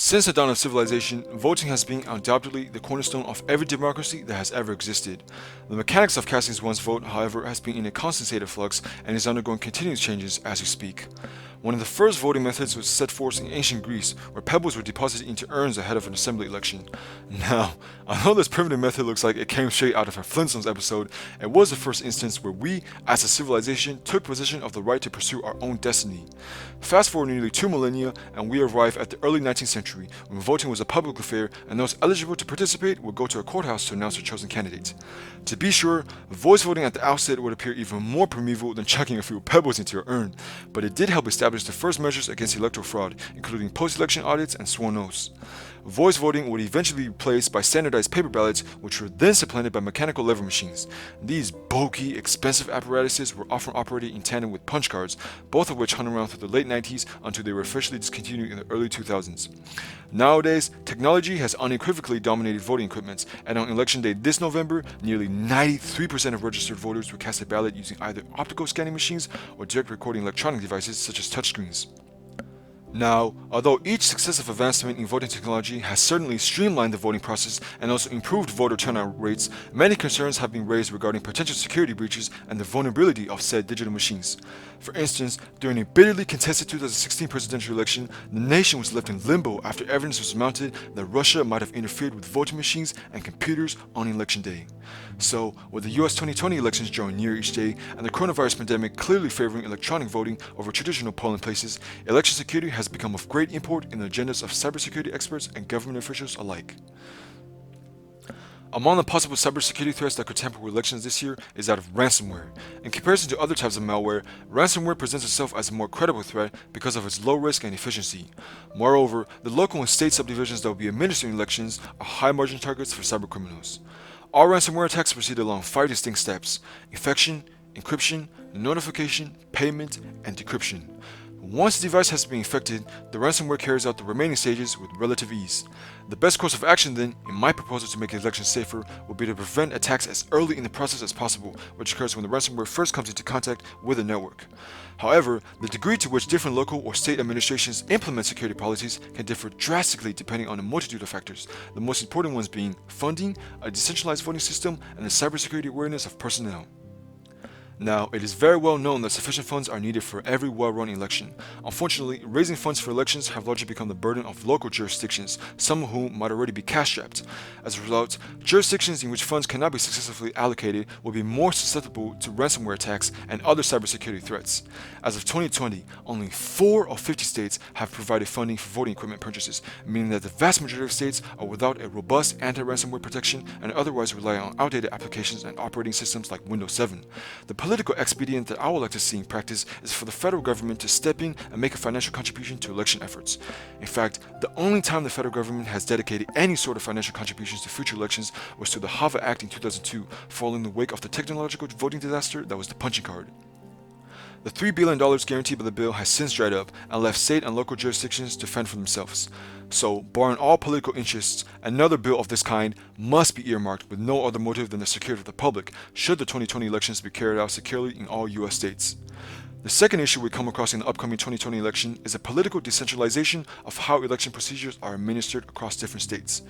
Since the dawn of civilization, voting has been undoubtedly the cornerstone of every democracy that has ever existed. The mechanics of casting one's vote, however, has been in a constant state of flux and is undergoing continuous changes as we speak. One of the first voting methods was set forth in ancient Greece, where pebbles were deposited into urns ahead of an assembly election. Now, although this primitive method looks like it came straight out of a Flintstones episode, it was the first instance where we, as a civilization, took possession of the right to pursue our own destiny. Fast forward nearly 2 millennia, and we arrive at the early 19th century, when voting was a public affair and those eligible to participate would go to a courthouse to announce their chosen candidate. To be sure, voice voting at the outset would appear even more primeval than chucking a few pebbles into your urn, but it did help establish the first measures against electoral fraud, including post-election audits and sworn oaths. Voice voting would eventually be replaced by standardized paper ballots, which were then supplanted by mechanical lever machines. These bulky, expensive apparatuses were often operated in tandem with punch cards, both of which hung around through the late 90s until they were officially discontinued in the early 2000s. Nowadays, technology has unequivocally dominated voting equipment, and on election day this November, nearly 93% of registered voters will cast a ballot using either optical scanning machines or direct recording electronic devices such as touchscreens. Now, although each successive advancement in voting technology has certainly streamlined the voting process and also improved voter turnout rates, many concerns have been raised regarding potential security breaches and the vulnerability of said digital machines. For instance, during a bitterly contested 2016 presidential election, the nation was left in limbo after evidence was mounted that Russia might have interfered with voting machines and computers on election day. So, with the US 2020 elections drawing near each day and the coronavirus pandemic clearly favoring electronic voting over traditional polling places, election security has become of great import in the agendas of cybersecurity experts and government officials alike. Among the possible cybersecurity threats that could tamper with elections this year is that of ransomware. In comparison to other types of malware, ransomware presents itself as a more credible threat because of its low risk and efficiency. Moreover, the local and state subdivisions that will be administering elections are high margin targets for cybercriminals. All ransomware attacks proceed along 5 distinct steps: infection, encryption, notification, payment, and decryption. Once the device has been infected, the ransomware carries out the remaining stages with relative ease. The best course of action then, in my proposal to make elections safer, would be to prevent attacks as early in the process as possible, which occurs when the ransomware first comes into contact with the network. However, the degree to which different local or state administrations implement security policies can differ drastically depending on a multitude of factors, the most important ones being funding, a decentralized voting system, and the cybersecurity awareness of personnel. Now, it is very well known that sufficient funds are needed for every well-run election. Unfortunately, raising funds for elections have largely become the burden of local jurisdictions, some of whom might already be cash-strapped. As a result, jurisdictions in which funds cannot be successfully allocated will be more susceptible to ransomware attacks and other cybersecurity threats. As of 2020, only 4 of 50 states have provided funding for voting equipment purchases, meaning that the vast majority of states are without a robust anti-ransomware protection and otherwise rely on outdated applications and operating systems like Windows 7. The political expedient that I would like to see in practice is for the federal government to step in and make a financial contribution to election efforts. In fact, the only time the federal government has dedicated any sort of financial contributions to future elections was to the HAVA Act in 2002, following in the wake of the technological voting disaster that was the punching card. The $3 billion guaranteed by the bill has since dried up and left state and local jurisdictions to fend for themselves. So, barring all political interests, another bill of this kind must be earmarked with no other motive than the security of the public should the 2020 elections be carried out securely in all US states. The second issue we come across in the upcoming 2020 election is a political decentralization of how election procedures are administered across different states.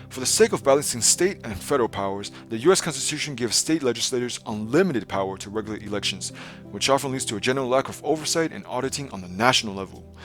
For the sake of balancing state and federal powers, the US Constitution gives state legislators unlimited power to regulate elections, which often leads to a general lack of oversight and auditing on the national level.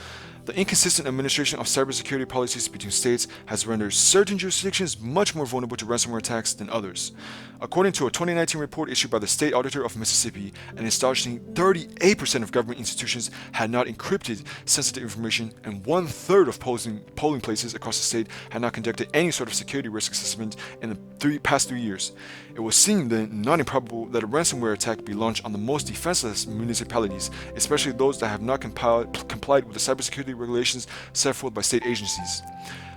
The inconsistent administration of cybersecurity policies between states has rendered certain jurisdictions much more vulnerable to ransomware attacks than others. According to a 2019 report issued by the State Auditor of Mississippi, an astonishing 38% of government institutions had not encrypted sensitive information, and 1/3 of polling places across the state had not conducted any sort of security risk assessment in the past 3 years. It would seem then not improbable that a ransomware attack be launched on the most defenseless municipalities, especially those that have not complied with the cybersecurity regulations set forth by state agencies.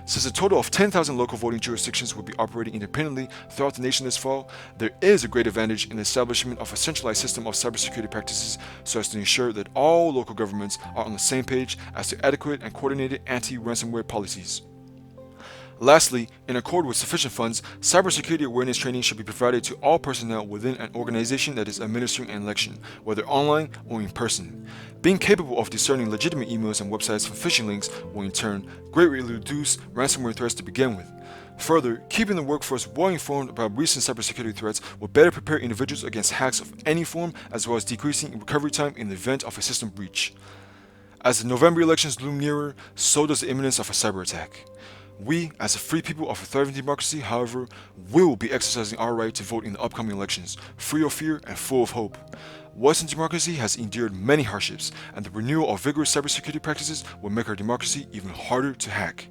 Since a total of 10,000 local voting jurisdictions will be operating independently throughout the nation this fall, there is a great advantage in the establishment of a centralized system of cybersecurity practices so as to ensure that all local governments are on the same page as to adequate and coordinated anti-ransomware policies. Lastly, in accord with sufficient funds, cybersecurity awareness training should be provided to all personnel within an organization that is administering an election, whether online or in person. Being capable of discerning legitimate emails and websites from phishing links will in turn greatly reduce ransomware threats to begin with. Further, keeping the workforce well informed about recent cybersecurity threats will better prepare individuals against hacks of any form, as well as decreasing recovery time in the event of a system breach. As the November elections loom nearer, so does the imminence of a cyber attack. We, as a free people of a thriving democracy, however, will be exercising our right to vote in the upcoming elections, free of fear and full of hope. Western democracy has endured many hardships, and the renewal of vigorous cybersecurity practices will make our democracy even harder to hack.